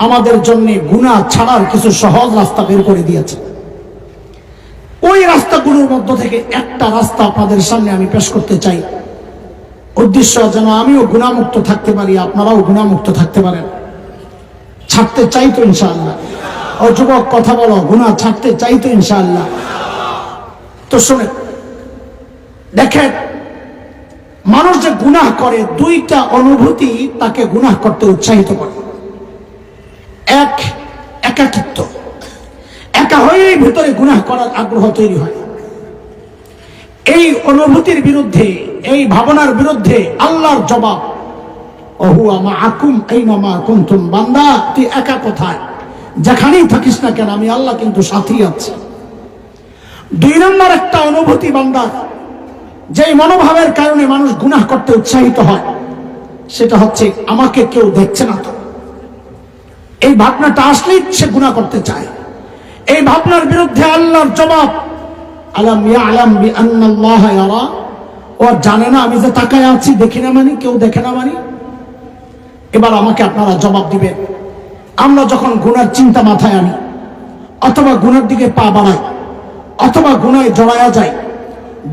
আমাদের জন্য গুনাহ ছাড়ার কিছু সহজ রাস্তা বের করে দিয়েছে। ওই রাস্তাগুলোর মধ্য থেকে একটা রাস্তা আপনাদের সামনে আমি পেশ করতে চাই। উদ্দেশ্য যেন আমিও গুনাহমুক্ত থাকতে পারি, আপনারাও গুনাহমুক্ত থাকতে পারেন। ছাড়তে চাই তো ইনশাআল্লাহ? ও যুবক কথা বলো, গুনাহ ছাড়তে চাই তো ইনশাআল্লাহ? তো শুনে দেখেন, মানুষ যে গুনাহ করে, 2টা অনুভূতি তাকে গুনাহ করতে উৎসাহিত করে। এক, একাকিত্ব, একা হয়েই ভিতরে গুনাহ করার আগ্রহ তৈরি হয়। এই অনুভূতির বিরুদ্ধে, এই ভাবনার বিরুদ্ধে আল্লাহর জবাব, ওহুয়া মাআকুম আইনামা কুনতুম। বান্দা তুই একা কোথায়, যেখানেই থাকিস না কেন, আমি আল্লাহ কিন্তু সাথেই আছি। 2 নম্বর একটা অনুভূতি বান্দার, যেই মনোভাবের কারণে মানুষ গুনাহ করতে উৎসাহিত হয়, সেটা হচ্ছে আমাকে কেউ দেখছে না তো। এই ভাবনাটা আসলেই সে গুনাহ করতে চায়। এই ভাবনার বিরুদ্ধে আল্লাহর জবাব, আলাম ইয়ালাম বিআন্নাল্লাহ ইয়ারা। ও জানে না আমি যে তাকায় আছি, দেখি না মানে, কেউ দেখে না মানে? এবার আমাকে আপনারা জবাব দিবেন। আমরা যখন গুনার চিন্তা মাথায় আনি, অথবা গুনার দিকে পা বাড়াই, অথবা গুনায় জড়ায়া যায়,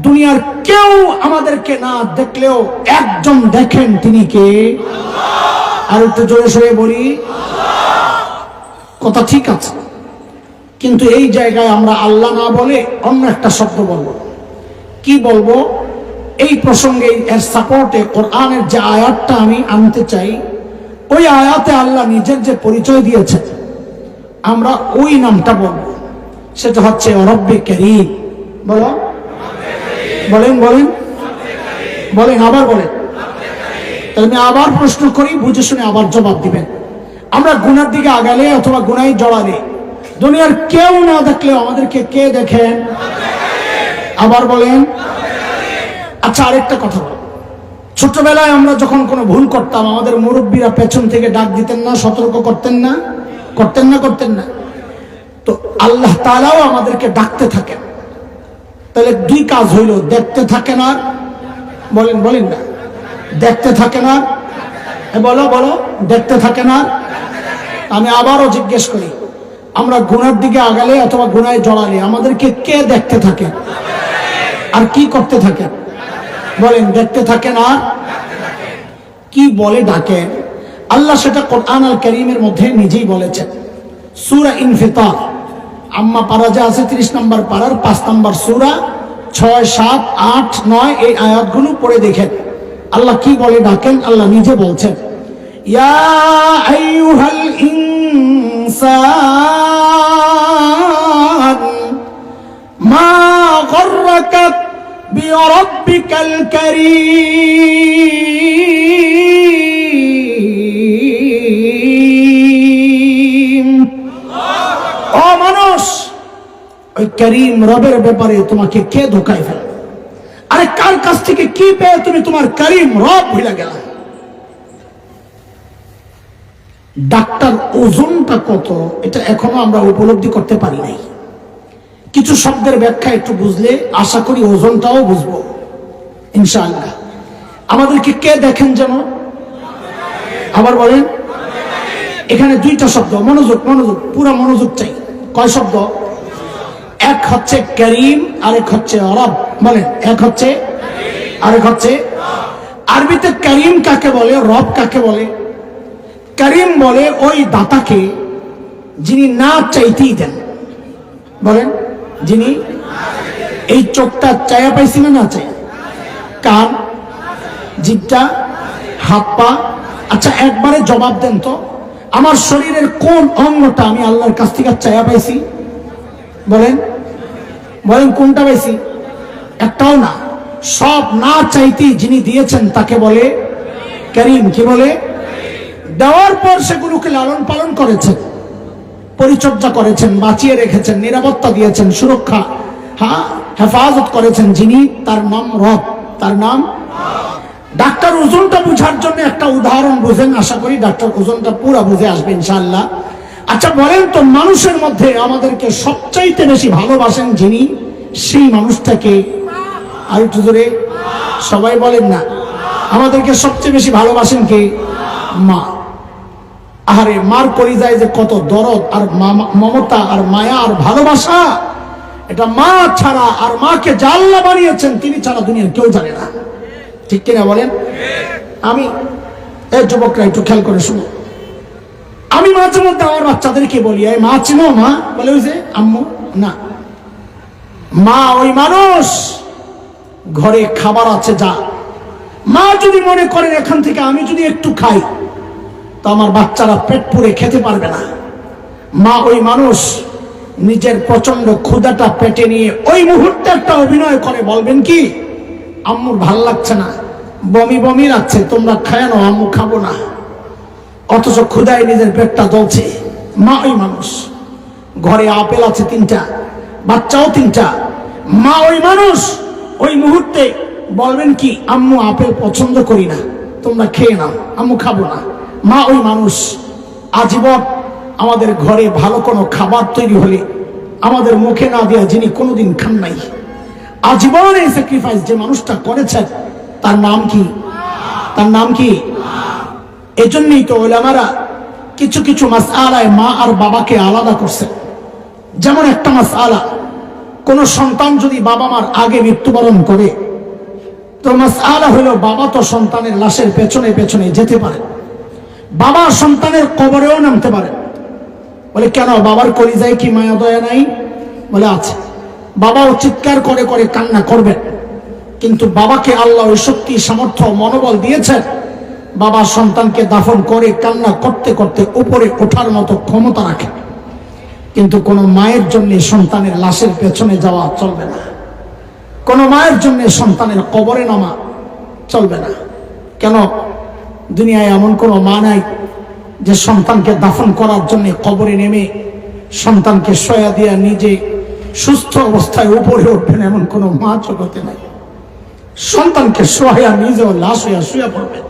দুনিয়ার কেউ আমাদেরকে না দেখলেও একজন দেখেন, তিনি কে? আর একটু জোরে সোরে বলি, কথা ঠিক আছে। কিন্তু এই জায়গায় আমরা আল্লাহ না বলে অন্য একটা শব্দ বলবো। কি বলবো? এই প্রসঙ্গে এর সাপোর্টে কোরআনের যে আয়াতটা আমি আনতে চাই, ওই আয়াতে আল্লাহ নিজের যে পরিচয় দিয়েছে, আমরা ওই নামটা বলবো। সেটা হচ্ছে রব্বে কারীম। বলো, বলেন বলেন বলেন, আবার বলেন। তাহলে আমি আবার প্রশ্ন করি, বুঝে শুনে আবার জবাব দিবেন। আমরা গুনার দিকে আগালে অথবা গুনায় জড়ালে, দুনিয়ার কেউ না দেখলেও আমাদেরকে কে দেখেন? আবার বলেন। আচ্ছা, আরেকটা কথা বল, ছোটবেলায় আমরা যখন কোনো ভুল করতাম, আমাদের মুরব্বীরা পেছন থেকে ডাক দিতেন না, সতর্ক করতেন না? করতেন না? করতেন না? তো আল্লাহ তাআলাও আমাদেরকে ডাকতে থাকেন। তাহলে 2 কাজ হইল, দেখতে থাকেন আর বলেন, বলেন না, দেখতে থাকেন আর, বলো বলো, দেখতে থাকেন আর। আমি আবারও জিজ্ঞেস করি, আমরা গুনার দিকে আগালে অথবা গুনায় জড়ালে আমাদেরকে কে দেখতে থাকে আর কি করতে থাকে? বলেন, দেখতে থাকেন আর কি বলে ডাকেন? আল্লাহ সেটা কোরআন আল কারীমের মধ্যে নিজেই বলেছেন। সূরা ইনফিতার, আম্মা পারা যা আছে 30 নম্বর পারার 5 নম্বর সূরা, 6, 7, 8, 9 এই আয়াতগুলো পড়ে দেখেন আল্লাহ কি বলে ডাকেন। আল্লাহ নিজে বলছেন, ইয়া আইয়ুহাল ইনসান মা গররাকা বিরাব্বিকাল কারীম ওই করিম রবের ব্যাপারে তোমাকে কে ধোকায় ফেলে? আরে কার কাছ থেকে কি পেয়ে তুমি তোমার করিম রব ভুলে গেলা? ডাক্তার ওজনটা কত এটা এখনো আমরা উপলব্ধি করতে পারি নাই। কিছু শব্দের ব্যাখ্যা একটু বুঝলে আশা করি ওজনটাও বুঝবো ইনশাআল্লাহ। আমাদেরকে কে দেখেন যেন? আবার বলেন। এখানে দুইটা শব্দ, মনোযোগ মনোযোগ, পুরো মনোযোগ চাই। কয় শব্দ? এক হচ্ছে করিম, আরেক হচ্ছে রব। বলেন, এক হচ্ছে আরেক হচ্ছে। আরবিতে করিম কাকে বলে, রব কাকে বলে? করিম বলে ওই দাতাকে যিনি না চাইতেই দেন। বলেন, যিনি। এই চোখটা চায়া পাইছি না চাই? কান, জিভটা, হাত পা। আচ্ছা একবারে জবাব দেন তো, আমার শরীরের কোন অঙ্গটা আমি আল্লাহর কাছ থেকে চায়া পাইছি? বলেন বলেন, কোনটা পাইছি? একটাও না। সব না চাইতেই যিনি দিয়েছেন তাকে বলে করিম। কি বলে? দেওয়ার পর সেগুলোকে লালন পালন করেছেন, পরিচর্যা করেছেন, বাঁচিয়ে রেখেছেন, নিরাপত্তা দিয়েছেন, সুরক্ষা হেফাজত করেছেন, যিনি, তার নাম রব। তার নাম। ডাক্তার ওজনটা বুঝার জন্য একটা উদাহরণ বুঝেন, আশা করি ডাক্তার ওজনটা পুরো বুঝে আসবে ইনশাআল্লাহ। আচ্ছা বলেন তো, মানুষের মধ্যে আমাদেরকে সবচাইতে বেশি ভালোবাসেন যিনি, সেই মানুষটাকে? আর একটু জোরে সবাই বলেন না। আমাদেরকে সবচেয়ে বেশি ভালোবাসেন কে? মা। আরে মার কলিজায় যে কত দরদ আর মমতা আর মায়া আর ভালোবাসা, এটা মা ছাড়া, আর মাকে যে আল্লাহ বানিয়েছেন তিনি ছাড়া দুনিয়ার কেউ জানে না। ঠিক কিনা বলেন? আমি এই যুবকরা একটু খেয়াল করে শুনো, আমি মাঝে মধ্যে আমার বাচ্চাদেরকে বলি, এই মা চিনো? মা বলে ওই যে আম্মু। না, মা ওই মানুষ, ঘরে খাবার আছে যা। মা যদি মনে করেন এখান থেকে আমি যদি একটু খাই তো আমার বাচ্চারা পেট পুরে খেতে পারবে না, মা ওই মানুষ নিজের প্রচন্ড ক্ষুধাটা পেটে নিয়ে ওই মুহূর্তে একটা অভিনয় করে বলবেন কি, আম্মুর ভাল লাগছে না, বমি বমি লাগছে, তোমরা খায় নাও, আম্মু খাবো না। অথচ ক্ষুধায় নিজের পেটটা জ্বলছে। মা ওই মানুষ। ঘরে আপেল আছে 3টা, বাচ্চাও 3টা। মা ওই মানুষ ওই মুহূর্তে বলবেন কি, আম্মু আপেল পছন্দ করি না, তোমরা খেয়ে নাও, আম্মু খাবো না। মা ওই মানুষ। আজীবন আমাদের ঘরে ভালো কোনো খাবার তৈরি হলে আমাদের মুখে না দেয়া, যিনি কোনোদিন খান নাই, আজীবন এই স্যাক্রিফাইস যে মানুষটা করেছেন, তার নাম কি? তার নাম কি? এজন্যই তো ওলামারা কিছু কিছু মাসআলায় মা আর বাবাকে আলাদা করছেন। যেমন একটা মাসআলা, কোন সন্তান যদি বাবা মার আগে মৃত্যুবরণ করে, তো মাসআলা হলো বাবা তো সন্তানের লাশের পেছনে পেছনে যেতে পারে, বাবা সন্তানের কবরেও নামতে পারে। বলে কেন, বাবার কলিজায় কি মায়া দয়া নাই? বলে আছে। বাবাও চিৎকার করে করে কান্না করবেন, কিন্তু বাবাকে আল্লাহ ওই শক্তি, সামর্থ্য, মনোবল দিয়েছেন, বাবা সন্তানকে দাফন করে কান্না করতে করতে উপরে ওঠার মতো ক্ষমতা রাখে। কিন্তু কোন মায়ের জন্য সন্তানের লাশের পেছনে যাওয়া চলবে না, কোন মায়ের জন্য সন্তানের কবরে নামা চলবে না। কেন? দুনিয়ায় এমন কোন মা নাই যে সন্তানকে দাফন করার জন্য কবরে নেমে সন্তানকে শয়া দিয়া নিজে সুস্থ অবস্থায় উপরে উঠবেন, এমন কোন মা জগতে নাই। সন্তানকে শোয়া নিজেও লাশ হইয়া শুয়ে পড়বেন।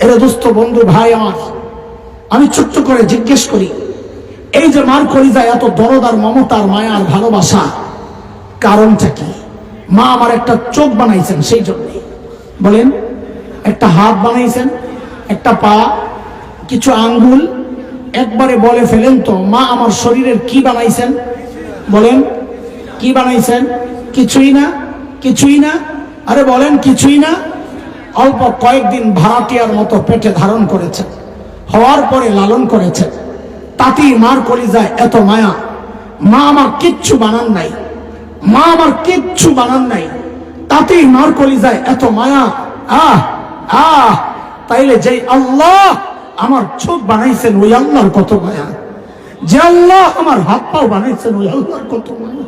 এর দোস্ত বন্ধু ভাই আমার, আমি ছোট্ট করে জিজ্ঞেস করি, এই যে মার কলিজায় এত দরদ আর মমতা আর মায়া আর ভালোবাসা, কারণটা কি? মা আমার একটা চোখ বানাইছেন, সেই জন্যে। বলেন, একটা হাত বানাইছেন, একটা পা, কিছু আঙ্গুল। একবারে বলে ফেলেন তো, মা আমার শরীরের কি বানাইছেন? বলেন, কি বানাইছেন? কিছুই না, কিছুই না। আরে বলেন, কিছুই না। অল্প কয়েকদিন ভাড়াটিয়ার মতো পেটে ধারণ করেছেন, হওয়ার পরে লালন করেছেন, তাতেই মার কলিজায় এত মায়া। মা আমার কিচ্ছু বানান নাই, মা আমার কিচ্ছু বানান নাই, তাতেই মার কলিজায় এত মায়া। আহ আহ তাইলে যে আল্লাহ আমার চোখ বানাইছেন, ওই আল্লাহর কত মায়া। যে আল্লাহ আমার হাত পাও বানাইছেন, ওই আল্লাহর কত মায়া।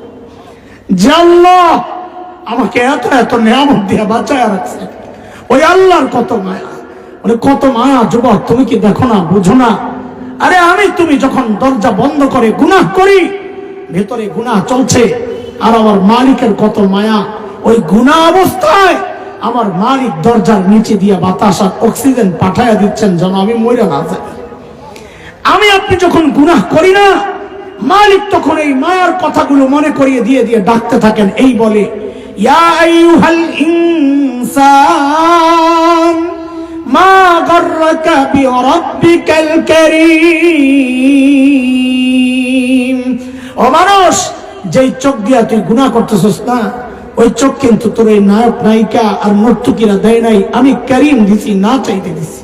যে আল্লাহ আমাকে এত এত নিয়ামত দিয়ে বাঁচায় রাখছেন, ওই আল্লাহর কত মায়া। বলে কত মায়া। যুবক, তুমি কি দেখো না, বুঝো না? আরে আমি তুমি যখন দরজা বন্ধ করে গুনাহ করি, ভেতরে গুনাহ চলছে, আর আমার মালিকের কত মায়া, ওই গুনাহ অবস্থায় আমার মালিক দরজার নিচে দিয়ে বাতাস আর অক্সিজেন পাঠাইয়া দিচ্ছেন যেন আমি মরে না যাই। আমি আপনি যখন গুনাহ করি না, মালিক তখন এই মায়ার কথাগুলো মনে করিয়ে দিয়ে দিয়ে ডাকতে থাকেন, এই বলে, ইয়া আইয়ুহাল ইনসান মা গাররাকা বিরাব্বিকাল কারীম। ও মানুষ, যেই চোখ দিয়া তুই গুনাহ করতেছস না, ওই চোখ কিন্তু তোর এই নায়ক নায়িকা আর নর্তকীরা দেয় নাই, আমি কারীম দিছি, না চাইতে দিছি।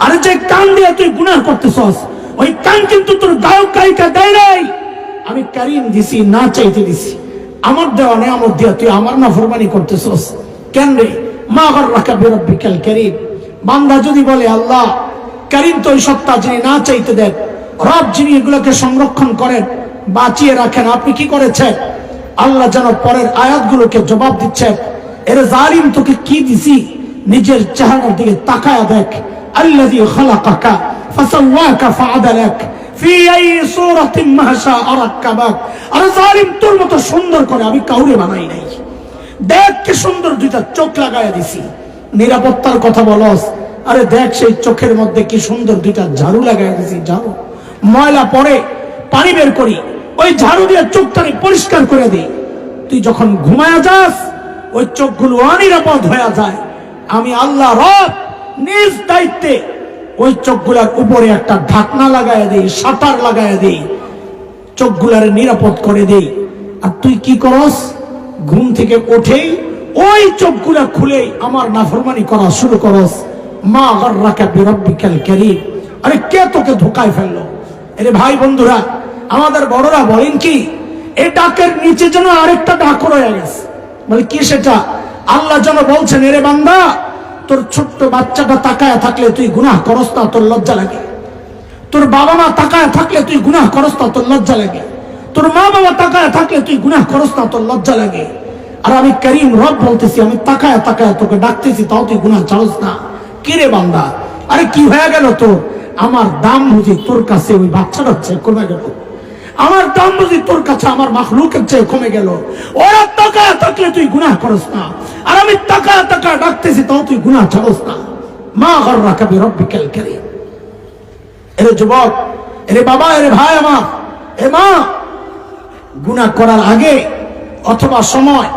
আর যে কান দিয়া তুই গুনাহ করতেছস, ওই কান কিন্তু তোর গায়ক গায়িকা দেয় নাই, আমি কারীম দিছি, না চাইতে দিছি। আমার দেওয়া নিয়ামত দিয়া তুই আমার নাফরমানি করতেছস কেন রে? মা গাররাকা বিরাব্বিকাল কারীম। বান্দা যদি বলে, আল্লাহ কারীম তো ওই সত্তা যিনি না চাইতে দেন, রব যিনি এগুলোকে সংরক্ষণ করেন, বাঁচিয়ে রাখেন, আপনি কি করেছেন? আল্লাহ যেন পরের আয়াতগুলোকে জবাব দিচ্ছেন, এর জালিম তোকে কি দিছি, নিজের চেহারার দিকে তাকায়া দেখ। আল্লাযী খালাকাকা ফাসাওয়াকা ফাআদালাক ফি আই সূরাতিন মা শাআ রাক্কাবাক। আরে জালিম, তোর মতো সুন্দর করে আমি কাউরে বানাই নাই, দেখ কি সুন্দর দুইটা চোখ লাগায়া দিছি। নিরাপত্তার কথা বলস, আরে দেখ সেই চোখের মধ্যে কি সুন্দর দুইটা ঝাড়ু লাগায়া দিছি। ঝাড়ু ময়লা পড়ে, পানি বের করি, ওই ঝাড়ু দিয়ে চোখটাকে পরিষ্কার করে দিই। তুই যখন ঘুমায়া যাস, ওই চোখগুলো অনিরাপদ হয়ে যায়। আমি আল্লাহ রব নিজ দায়িত্বে ওই চোখগুলার উপরে একটা ঢাকনা লাগায় দেই, শাটার লাগায় দেই, চোখগুলার নিরাপদ করে দেই। আর তুই কি করস? ঘুম থেকে উঠেই ওই চোখগুলা খুলেই আমার নাফরমানি করা শুরু করস। মা গাররাকা বিরাব্বিকাল কারীম। আরে কে তোকে ধোকায় ফেললো? আরে ভাই বন্ধুরা, আমাদের বড়রা বলেন কি, এই ডাকের নিচে যেন আরেকটা ডাক রয়ে গেছে। বলে কি সেটা? আল্লাহ যেন বলছেন, এরে বান্দা, তোর ছোট্ট বাচ্চাটা তাকায় থাকলে তুই গুনাহ করস না, তোর লজ্জা লাগে? তোর বাবা মা তাকায় থাকলে তুই গুনাহ করস না, তোর লজ্জা লাগে? তোর মা বাবা তাকায় থাকলে তুই গুনাহ করস না, তোর লজ্জা লাগে? আর আমি কারীম রব বলতেছি, আমি তাকায় তাকায় তোকে ডাকতেছি, তাও তুই গুনাহ ছাড়স না। কি রে বান্দা, আরে কি হয়ে গেল তোর? আমার দাম বুঝি তোর কাছে ওই বাচ্চাটার চেয়ে কমে গেল, আমার দাম বুঝি তোর কাছে আমার মাখলুকের চেয়ে কমে গেল। ওরা তাকায় থাকলে তুই গুনাহ করস না, আর আমি তাকায় তাকায় ডাকতেছি, তাও তুই গুনাহ ছাড়স না। মা গাররাকা বিরাব্বিকাল কারীম। এরে যুবক, এরে বাবা, এরে ভাই আমার, এ মা, গুনাহ করার আগে অথবা সময়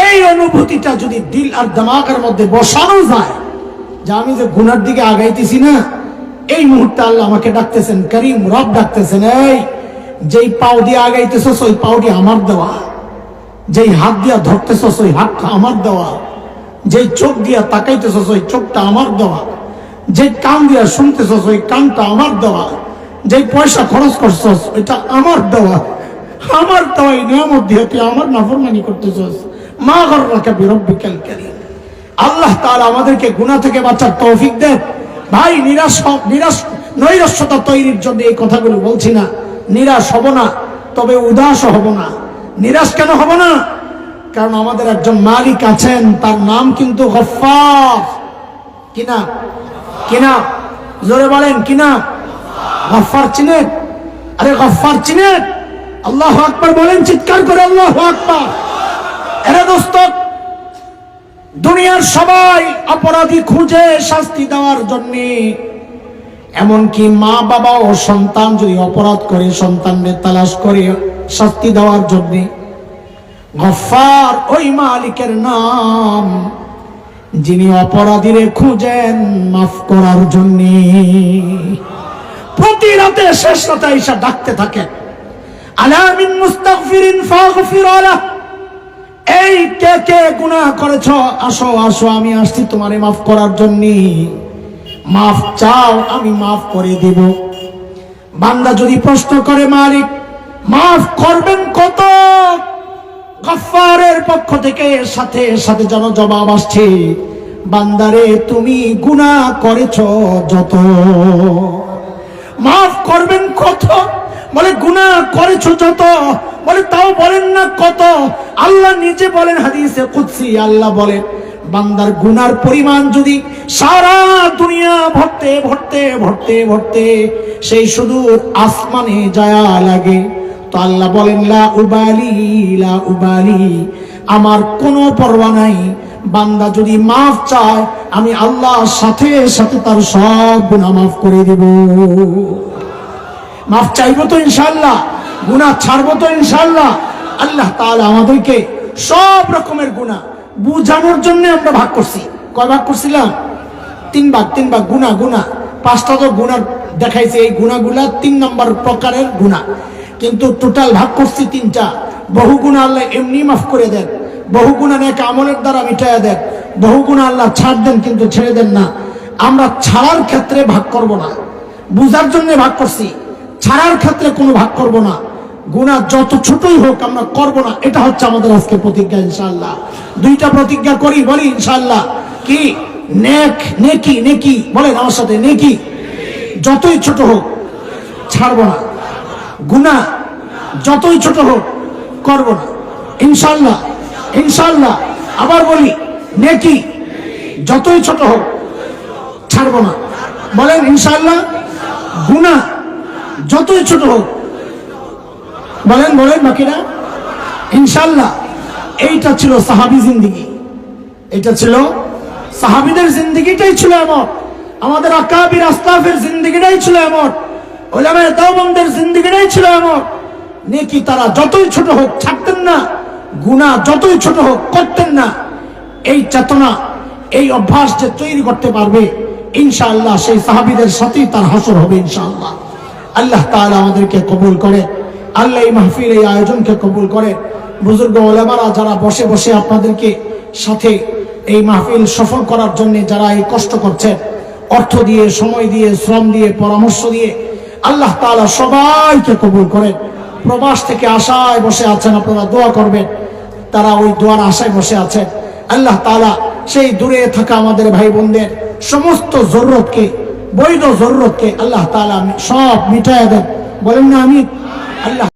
এই অনুভূতিটা যদি দিল আর দিমাগের মধ্যে বসানো যায় যে আমি যে গুনার দিকে আগাইতেছি না, এই মুহূর্তে আল্লাহ আমাকে ডাকতেছেন, কারীম রব ডাকতেছেন, এই যেই পাও দিয়ে আগাইতেছস ওই পাওটি আমার দেওয়া, যেই হাত দিয়া ধরতেছস ওই হাতটা আমার দেওয়া, যেই চোখ দিয়া তাকাইতেছস ওই চোখটা আমার দেওয়া, যে কান দিয়া শুনতেছস ওই কানটা আমার দেওয়া, যেই পয়সা খরচ করছস ওইটা আমার দেওয়া। আমার দেওয়া এই নিয়ামত দিয়ে তুই আমার নাফরমানি করতেছস। মা গাররাকা বিরাব্বিকাল কারীম। আল্লাহ তাআলা আমাদেরকে গুনাহ থেকে বাঁচার তৌফিক দেন। ভাই, নৈরাশ্যতা তৈরির জন্য এই কথাগুলো বলছি না। নিরাশ হব না, তবে উদাস হব না। নিরাশ কেন হব না? কারণ আমাদের একজন মালিক আছেন, তার নাম কিন্তু গফফার। কিনা কিনা জোরে বলেন, কিনা? গফফার চিনেন? আরে গফফার চিনেন? আল্লাহু আকবার বলেন চিৎকার করে, আল্লাহু আকবার। এরে দোস্ত, দুনিয়ার সবাই অপরাধী খুঁজে শাস্তি দেওয়ার জন্য, এমনকি মা বাবা ও সন্তান যদি অপরাধ করে সন্তানদের তালাশ করে শাস্তি দেওয়ার জন্য। গফফার ওই মালিকের নাম যিনি অপরাধীরে খুঁজেন মাফ করার জন্য। প্রতি রাতে শেষ রাতে এসে ডাকতে থাকেন, আলা মিন মুস্তাগফিরিন ফাগফির লাহু। এই কে কে গুনাহ করেছো, আসো আসো, আমি আসছি তোমারে মাফ করার জন্য। মাফ চাও, আমি মাফ করে দিব। বান্দা যদি প্রশ্ন করে, মালিক মাফ করবেন কত? গফফারের পক্ষ থেকে সাথে সাথে যেন জবাব আসছে, বান্দারে তুমি গুনাহ করেছো যত। মাফ করবেন কত? বলে গুনাহ করেছো যত। বলে তাও বলেন না কত? আল্লাহ নিজে বলেন হাদিসে কুদসি, আল্লাহ বলেন, বান্দার গুনার পরিমাণ যদি সারা দুনিয়া ভরতে ভরতে ভরতে ভরতে সেই সুদূর আসমানে যায় লাগে, তো আল্লাহ বলেন লা উবালি, লা উবালি, আমার কোনো পরোয়া নাই। বান্দা যদি মাফ চায় আমি আল্লাহর সাথে সাথে তার সব গুনাহ মাফ করে দেব। মাফ চাইবো তো ইনশাআল্লাহ, গুনাহ ছাড়বো তো ইনশাআল্লাহ। আল্লাহ তাআলা আমাদেরকে সব রকমের গুনাহ বুঝানোর জন্য আমরা ভাগ করছি। কয় ভাগ করছিলাম? তিন ভাগ গুনাহ। পাঁচটা তো গুনাহ দেখাইছে, এই গুনাহগুলা 3 নম্বর প্রকারের গুনাহ, কিন্তু টোটাল ভাগ করছি 3টা। বহু গুনাহ আল্লাহ এমনি মাফ করে দেন, বহু গুনাহ নেক আমলের দ্বারা মিটাইয়া দেন, বহু গুনাহ আল্লাহ ছাড় দেন কিন্তু ছেড়ে দেন না। আমরা ছাড়ার ক্ষেত্রে ভাগ করব না, বুঝার জন্য ভাগ করছি। ছাড়ার ক্ষেত্রে কোনো ভাগ করব না। গুনাহ যত ছোটই হোক আমরা করব না, এটা হচ্ছে আমাদের আজকে প্রতিজ্ঞা ইনশাআল্লাহ। 2টা প্রতিজ্ঞা করি, বলি ইনশাআল্লাহ। কি? নেকি বলেন আমার সাথে, নেকি যতই ছোট হোক ছাড়ব না, গুনাহ যতই ছোট হোক করব না ইনশাআল্লাহ। আবার বলি, নেকি যতই ছোট হোক ছাড়ব না, বলেন ইনশাআল্লাহ। গুনাহ যতই ছোট হোক বলেন বাকিরা ইনশাআল্লাহ। এইটা ছিল সাহাবী জিন্দেগি, এটা ছিল সাহাবীদের জিন্দেগিটাই ছিল এমন, আমাদের আকাবির আসলাফের জিন্দেগিটাই ছিল এমন, উলামায়ে দেওবন্দের জিন্দেগিটাই ছিল এমন। নেকি তারা যতই ছোট হোক ছাড়তেন না, গুনাহ যতই ছোট হোক করতেন না। এই চেতনা, এই অভ্যাস যে তৈরি করতে পারবে ইনশাআল্লাহ, সেই সাহাবীদের সাথেই তার হাসর হবে ইনশাআল্লাহ। আল্লাহ তাআলা আমাদেরকে কবুল করে, আল্লাহ এই মাহফিল, এই আয়োজনকে কবুল করে। বুজুর্গ ওলামারা যারা বসে বসে আপনাদেরকে সাথে এই মাহফিল সফল করার জন্য যারা এই কষ্ট করছেন, অর্থ দিয়ে, সময় দিয়ে, শ্রম দিয়ে, পরামর্শ দিয়ে, আল্লাহ তাআলা সবাইকে কবুল করেন। প্রবাস থেকে আশায় বসে আছেন, আপনারা দোয়া করবেন, তারা ওই দোয়ার আশায় বসে আছেন। আল্লাহ তাআলা সেই দূরে থাকা আমাদের ভাই বোনদের সমস্ত জরুরতকে, বৈধ জরুরতকে আল্লাহ তাআলা সব মিটাইয়া দেন, বলেন না আমিন। আল্লাহ